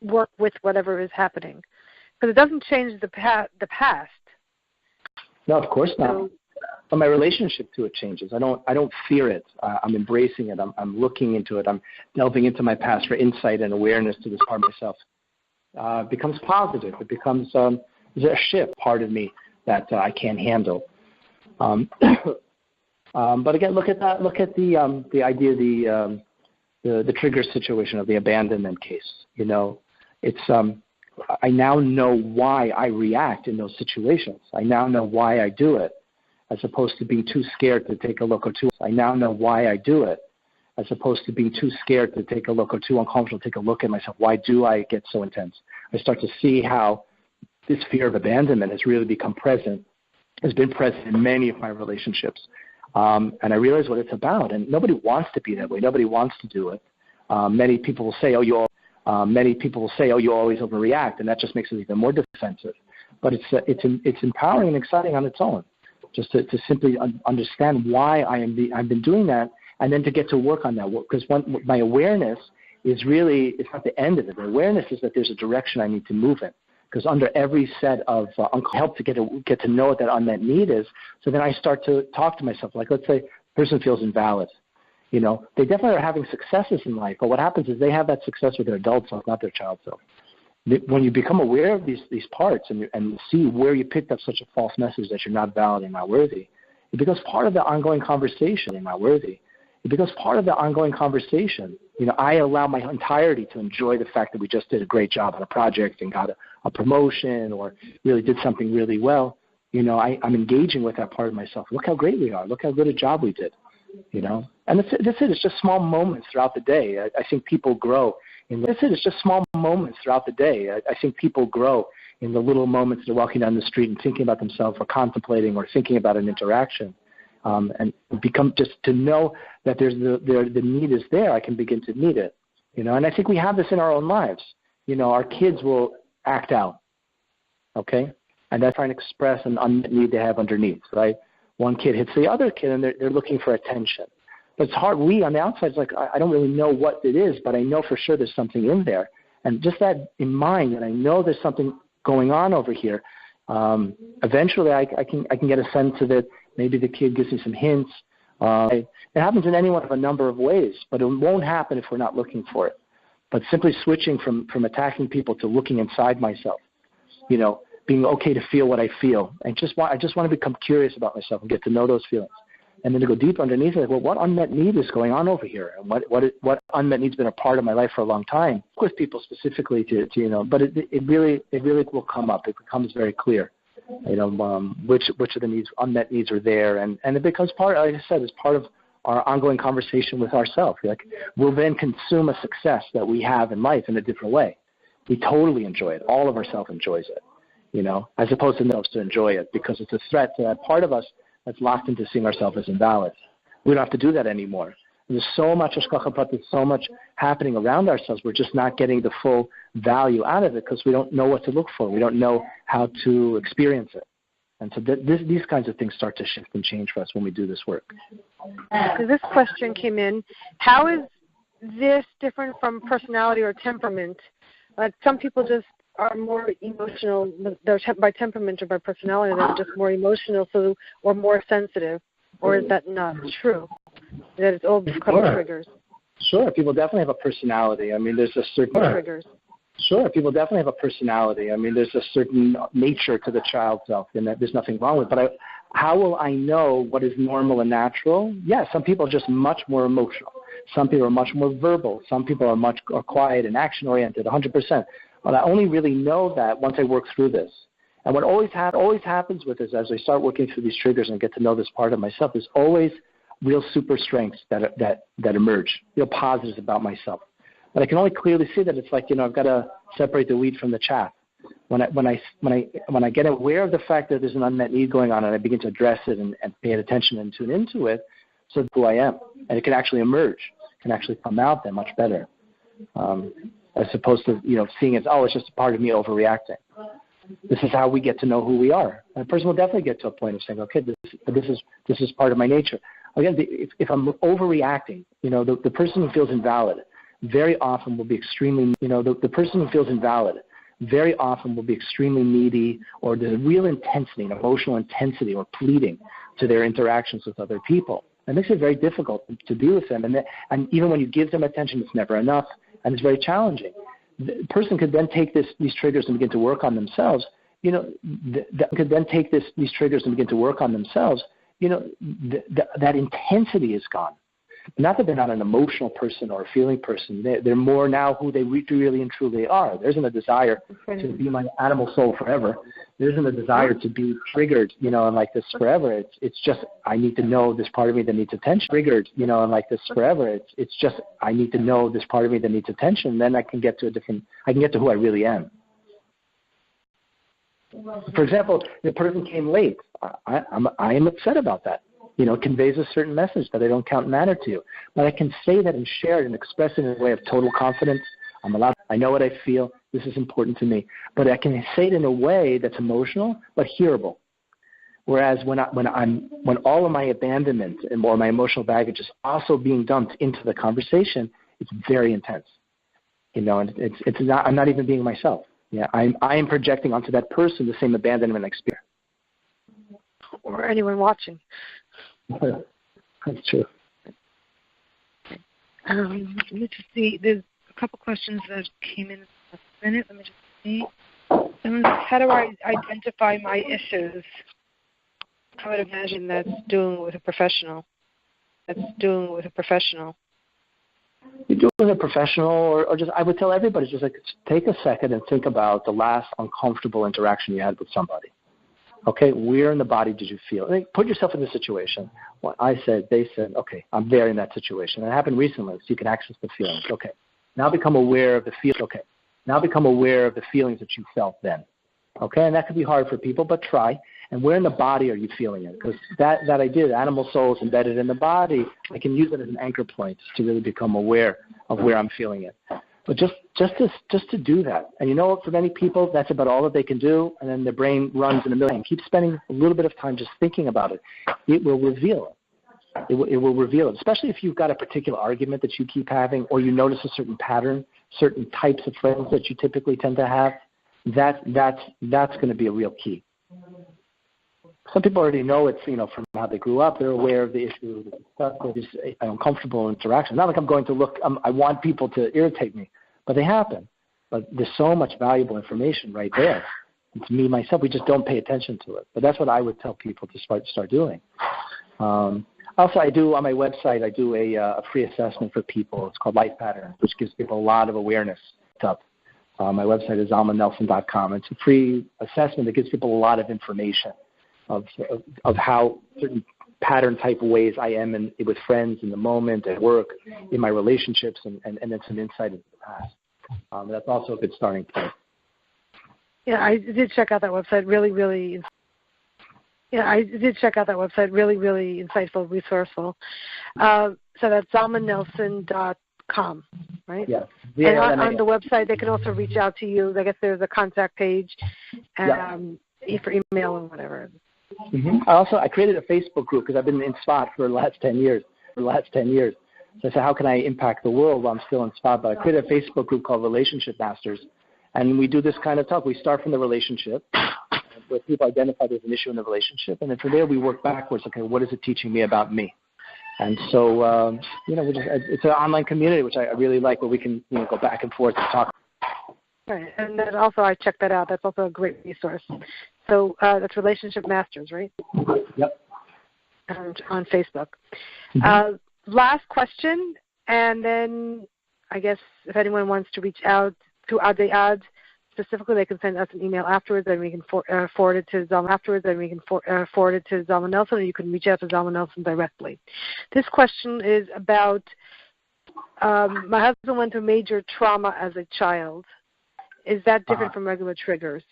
work with whatever is happening? Because it doesn't change the past. No, of course not. But my relationship to it changes. I don't fear it. I'm embracing it. I'm looking into it. I'm delving into my past for insight and awareness to this part of myself. It becomes positive. It becomes there's a shift part of me that I can't handle. But again, look at that. Look at the idea, the trigger situation of the abandonment case. It's I now know why I react in those situations. I now know why I do it, as opposed to being too scared to take a look or too. I now know why I do it, as opposed to being too scared to take a look or too uncomfortable to take a look at myself. Why do I get so intense? I start to see how this fear of abandonment has really become present, has been present in many of my relationships. And I realize what it's about. And nobody wants to be that way. Nobody wants to do it. Many people will say, you always overreact, and that just makes it even more defensive. But it's empowering and exciting on its own, just to simply understand why I've been doing that, and then to get to work on that. Because my awareness is really, it's not the end of it. The awareness is that there's a direction I need to move in. Because under every set of help to get to know what that unmet need is, so then I start to talk to myself. Like, let's say a person feels invalid. They definitely are having successes in life, but what happens is they have that success with their adult self, not their child self. When you become aware of these parts and see where you picked up such a false message that you're not valid and not worthy, it becomes part of the ongoing conversation. You're not worthy. It becomes part of the ongoing conversation. I allow my entirety to enjoy the fact that we just did a great job on a project and got a promotion or really did something really well. I'm engaging with that part of myself. Look how great we are. Look how good a job we did. And that's it. It's just small moments throughout the day. I think people grow. It's just small moments throughout the day. I think people grow in the little moments they're walking down the street and thinking about themselves or contemplating or thinking about an interaction. And become just to know that the need is there, I can begin to meet it. And I think we have this in our own lives. Our kids will act out, okay? And that's trying to express an unmet need they have underneath, right? One kid hits the other kid, and they're looking for attention. But it's hard. We, on the outside, it's like, I don't really know what it is, but I know for sure there's something in there. And just that in mind, that I know there's something going on over here, eventually I can get a sense of it. Maybe the kid gives me some hints. It happens in any one of a number of ways, but it won't happen if we're not looking for it. But simply switching from attacking people to looking inside myself, being okay to feel what I feel. I just want to become curious about myself and get to know those feelings. And then to go deep underneath it, like, well, what unmet need is going on over here? And what unmet need's been a part of my life for a long time? With people specifically but it really will come up. It becomes very clear. Which of the needs, unmet needs are there, and it becomes part, like I said, is part of our ongoing conversation with ourselves. Like, we'll then consume a success that we have in life in a different way. We totally enjoy it. All of ourselves enjoys it, as opposed to those to enjoy it because it's a threat to that part of us that's locked into seeing ourselves as invalid. We don't have to do that anymore. There's so much hashgacha pratit, so much happening around ourselves. We're just not getting the full value out of it because we don't know what to look for. We don't know how to experience it. And so these kinds of things start to shift and change for us when we do this work. Because this question came in, how is this different from personality or temperament? Like some people just are more emotional, they're by temperament or by personality, they're just more emotional or more sensitive. Or is that not true? That it's all become triggers? Sure, people definitely have a personality. I mean, there's a certain... Triggers. Sure, people definitely have a personality. I mean, there's a certain nature to the child self, and that there's nothing wrong with it. But how will I know what is normal and natural? Yeah, some people are just much more emotional. Some people are much more verbal. Some people are much quiet and action-oriented, 100%. But I only really know that once I work through this. And what always happens with this, as I start working through these triggers and get to know this part of myself, is always real super strengths that emerge, real positives about myself. But I can only clearly see that it's like, I've got to separate the wheat from the chaff. When I get aware of the fact that there's an unmet need going on and I begin to address it and pay attention and tune into it, so that's who I am. And it can actually emerge, can actually come out then much better. As opposed to, seeing it as, it's just a part of me overreacting. This is how we get to know who we are. And a person will definitely get to a point of saying, okay, this is part of my nature. Again, if I'm overreacting, the person who feels invalid very often will be extremely, the person who feels invalid very often will be extremely needy, or there's a real intensity, an emotional intensity or pleading to their interactions with other people. It makes it very difficult to be with them. And even when you give them attention, it's never enough, and it's very challenging. The person could then take these triggers and begin to work on themselves. That intensity is gone. Not that they're not an emotional person or a feeling person. They're more now who they really and truly are. There isn't a desire to be my animal soul forever. There isn't a desire to be triggered, and like this forever. It's just I need to know this part of me that needs attention. Triggered, and like this forever. It's just I need to know this part of me that needs attention. Then I can get to who I really am. For example, the person came late. I am upset about that. Conveys a certain message that I don't count matter to you. But I can say that and share it and express it in a way of total confidence. I know what I feel. This is important to me. But I can say it in a way that's emotional but hearable. Whereas when all of my abandonment and or my emotional baggage is also being dumped into the conversation, it's very intense. And it's not. I'm not even being myself. Yeah, I am projecting onto that person the same abandonment experience. Or anyone watching. That's true. Let me just see. There's a couple questions that came in a minute. Let me just see. How do I identify my issues? I would imagine that's doing with a professional. that's doing it with a professional? You do it with a professional, or just, I would tell everybody, just like take a second and think about the last uncomfortable interaction you had with somebody. Okay, where in the body did you feel? Like, put yourself in the situation. What I said, they said, okay, I'm there in that situation. It happened recently, so you can access the feelings. Okay, now become aware of the feelings. Okay, now become aware of the feelings that you felt then. Okay, and that could be hard for people, but try. And where in the body are you feeling it? Because that idea, the animal soul is embedded in the body, I can use it as an anchor point to really become aware of where I'm feeling it. But just to do that. And you know, for many people, that's about all that they can do, and then their brain runs in a million. Keep spending a little bit of time just thinking about it. It will reveal it. It will reveal it, especially if you've got a particular argument that you keep having, or you notice a certain pattern, certain types of friends that you typically tend to have. That's going to be a real key. Some people already know it's, from how they grew up. They're aware of the issue, this uncomfortable interaction. Not like I'm going to look, I want people to irritate me, but they happen. But there's so much valuable information right there. It's me, myself, we just don't pay attention to it. But that's what I would tell people to start doing. Also, I do, on my website, I do a free assessment for people. It's called Life Patterns, which gives people a lot of awareness stuff. My website is zalmannelson.com. It's a free assessment that gives people a lot of information of how certain pattern type of ways I am with friends in the moment, at work, in my relationships, and then some insight into the past. That's also a good starting point. Yeah, I did check out that website. Really insightful, resourceful. So that's zalmannelson.com, right? Yes. And on the website, they can also reach out to you. I guess there's a contact page for email and whatever. Mm-hmm. I created a Facebook group because I've been in SPOT for the last 10 years. So I said, how can I impact the world while I'm still in SPOT? But I created a Facebook group called Relationship Masters, and we do this kind of talk. We start from the relationship, where people identify there's an issue in the relationship, and then from there we work backwards. Okay, what is it teaching me about me? And so, it's an online community, which I really like, where we can go back and forth and talk. Right, and then also I checked that out. That's also a great resource. So that's Relationship Masters, right? Yep. On Facebook. Mm-hmm. Last question, and then I guess if anyone wants to reach out to Adai specifically, they can send us an email afterwards, and we can forward it to Zalman afterwards, and we can forward it to Zalman Nelson, or you can reach out to Zalman Nelson directly. This question is about my husband went through major trauma as a child. Is that different from regular triggers?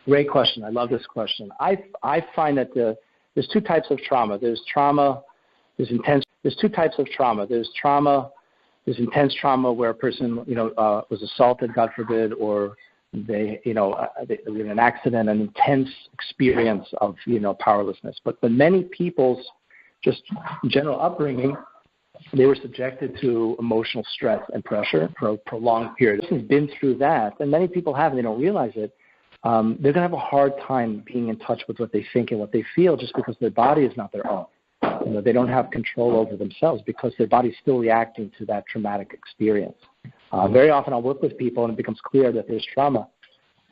Great question. I love this question. I find that there's two types of trauma. There's intense trauma where a person, was assaulted, God forbid, or they were in an accident, an intense experience of, powerlessness. But many people's just general upbringing, they were subjected to emotional stress and pressure for a prolonged period. This has been through that, and many people have, and they don't realize it. They're going to have a hard time being in touch with what they think and what they feel just because their body is not their own. They don't have control over themselves because their body's still reacting to that traumatic experience. Very often I'll work with people and it becomes clear that there's trauma.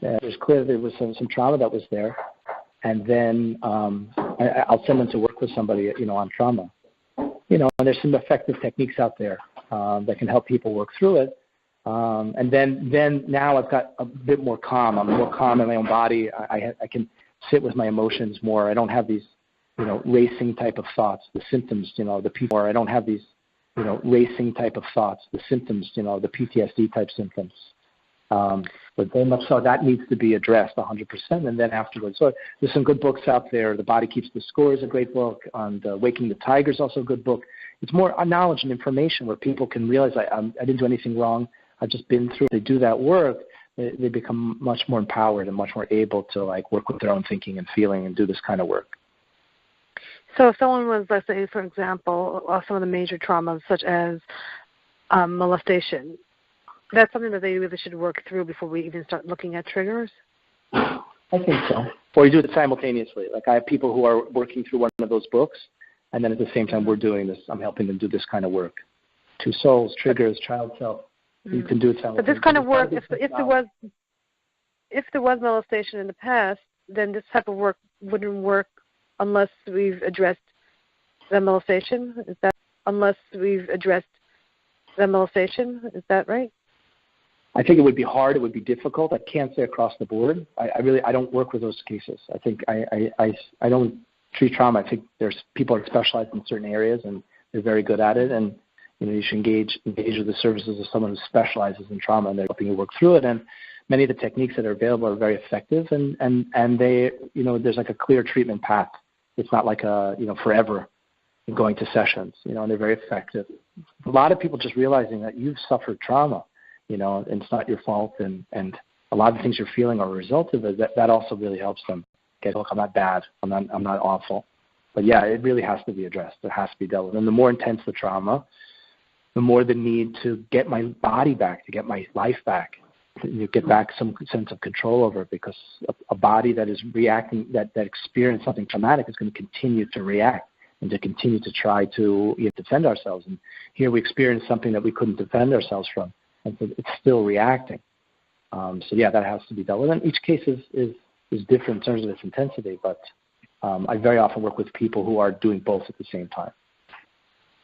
It's clear that there was some trauma that was there, and then I'll send them to work with somebody, on trauma. And there's some effective techniques out there that can help people work through it. And then now I've got a bit more calm. I'm more calm in my own body. I can sit with my emotions more. I don't have these, racing type of thoughts, the symptoms, the people. Or I don't have these, racing type of thoughts, the symptoms, the PTSD type symptoms. But very much so that needs to be addressed 100%. And then afterwards, so there's some good books out there. The Body Keeps the Score is a great book. And Waking the Tiger is also a good book. It's more knowledge and information where people can realize I didn't do anything wrong. I've just been through. They do that work. They become much more empowered and much more able to work with their own thinking and feeling and do this kind of work. So if someone was, let's say, for example, some of the major traumas such as molestation, that's something that they really should work through before we even start looking at triggers? I think so. Or you do it simultaneously. Like I have people who are working through one of those books, and then at the same time we're doing this. I'm helping them do this kind of work. Two souls, triggers, child self. You can do it simultaneously. But this kind of work, if there was molestation in the past, then this type of work wouldn't work unless we've addressed the molestation? Is that, unless we've addressed the molestation, is that right? I think it would be hard. It would be difficult. I can't say across the board. I don't work with those cases. I think I don't treat trauma. I think there's people are specialized in certain areas and they're very good at it. And you should engage with the services of someone who specializes in trauma, and they're helping you work through it. And many of the techniques that are available are very effective, and they there's like a clear treatment path. It's not like forever going to sessions. And they're very effective. A lot of people just realizing that you've suffered trauma. And it's not your fault, and a lot of the things you're feeling are a result of it. That also really helps them get, look, I'm not bad, I'm not awful. But yeah, it really has to be addressed. It has to be dealt with. And the more intense the trauma, the more the need to get my body back, to get my life back, to get back some sense of control over it, because a body that is reacting, that experienced something traumatic, is going to continue to react and to continue to try to defend ourselves. And here we experience something that we couldn't defend ourselves from. And so it's still reacting. So yeah, that has to be dealt with. And each case is different in terms of its intensity, but I very often work with people who are doing both at the same time.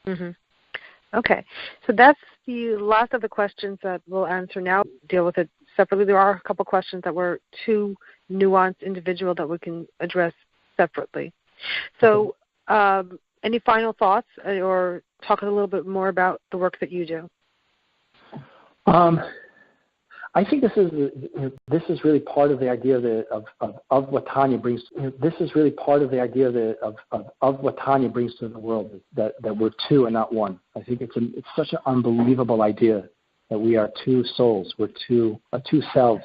Mm-hmm. Okay. So that's the last of the questions that we'll answer now. Deal with it separately. There are a couple questions that were too nuanced, individual, that we can address separately. So any final thoughts, or talk a little bit more about the work that you do? I think this is really part of the idea of what Tanya brings. This is really part of the idea of what Tanya brings to the world, that we're two and not one. I think it's such an unbelievable idea that we are two souls, we're two selves.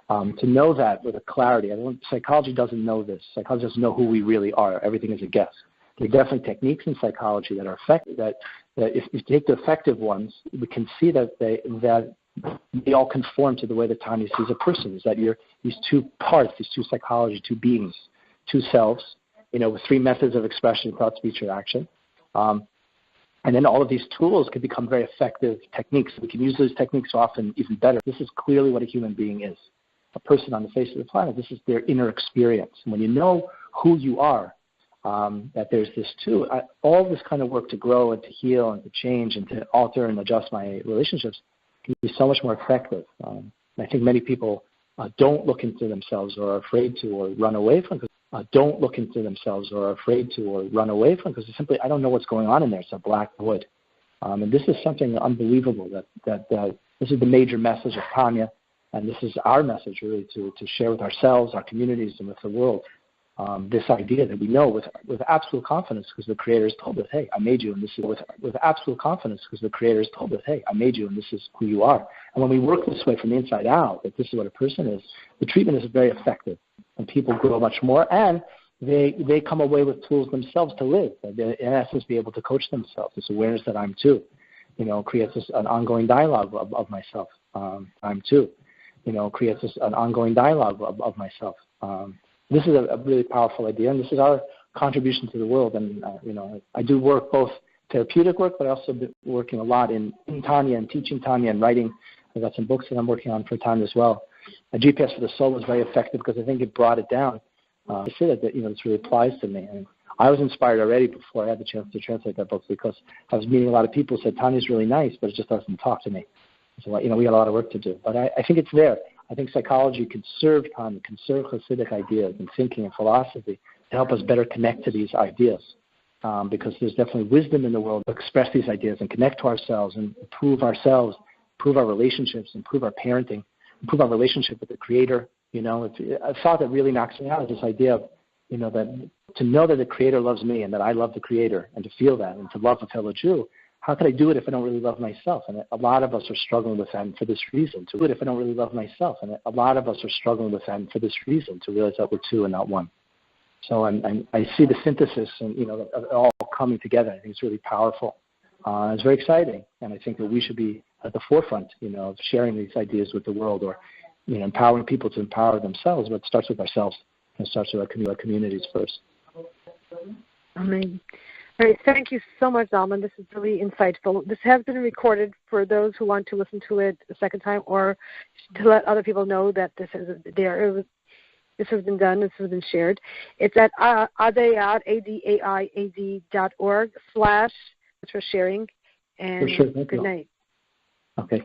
To know that with a clarity, psychology doesn't know this. Psychology doesn't know who we really are. Everything is a guess. There are definitely techniques in psychology that are effective. That if you take the effective ones, we can see that they all conform to the way that Tanya sees a person. Is that you're these two parts, these two psychology, two beings, two selves, with three methods of expression: thought, speech, or action. And then all of these tools can become very effective techniques. We can use those techniques often even better. This is clearly what a human being is. A person on the face of the planet, this is their inner experience. And when you know who you are, that there's this too, all this kind of work to grow and to heal and to change and to alter and adjust my relationships can be so much more effective. And I think many people don't look into themselves, or are afraid to, or run away from. Don't look into themselves, or are afraid to, or run away from, because simply I don't know what's going on in there. It's a black void. And this is something unbelievable. That this is the major message of Tanya, and this is our message really to share with ourselves, our communities, and with the world. This idea that we know with absolute confidence, because the Creator has told us, hey, I made you, and this is with absolute confidence, because the Creator has told us, hey, I made you, and this is who you are. And when we work this way from the inside out, that this is what a person is, the treatment is very effective, and people grow much more, and they come away with tools themselves to live. They, in essence, be able to coach themselves. This awareness that I'm too, creates an ongoing dialogue of myself. I'm too, creates an ongoing dialogue of myself. This is a really powerful idea, and this is our contribution to the world. And, I do work, both therapeutic work, but I also been working a lot in Tanya and teaching Tanya and writing. I've got some books that I'm working on for Tanya as well. A GPS for the Soul was very effective because I think it brought it down. To say that, this really applies to me. And I was inspired already before I had the chance to translate that book, because I was meeting a lot of people who said, Tanya's really nice, but it just doesn't talk to me. So, we got a lot of work to do. But I think it's there. I think psychology can serve Tanya, can serve Hasidic ideas and thinking and philosophy to help us better connect to these ideas, because there's definitely wisdom in the world to express these ideas and connect to ourselves and improve ourselves, improve our relationships, improve our parenting, improve our relationship with the Creator. A thought that really knocks me out is this idea of, that to know that the Creator loves me and that I love the Creator, and to feel that and to love a fellow Jew. How can I do it if I don't really love myself? And a lot of us are struggling with that, and for this reason, to do it if I don't really love myself. And a lot of us are struggling with that, and for this reason, to realize that we're two and not one. So I see the synthesis and, it all coming together. I think it's really powerful. It's very exciting. And I think that we should be at the forefront, of sharing these ideas with the world, or, empowering people to empower themselves. But it starts with ourselves. It starts with our communities first. Amen. All right, thank you so much, Zalman. This is really insightful. This has been recorded for those who want to listen to it a second time, or to let other people know that this is there. this has been done. This has been shared. It's at adaiad, ADAIAD.org / for sharing. And for sure. good night. Okay.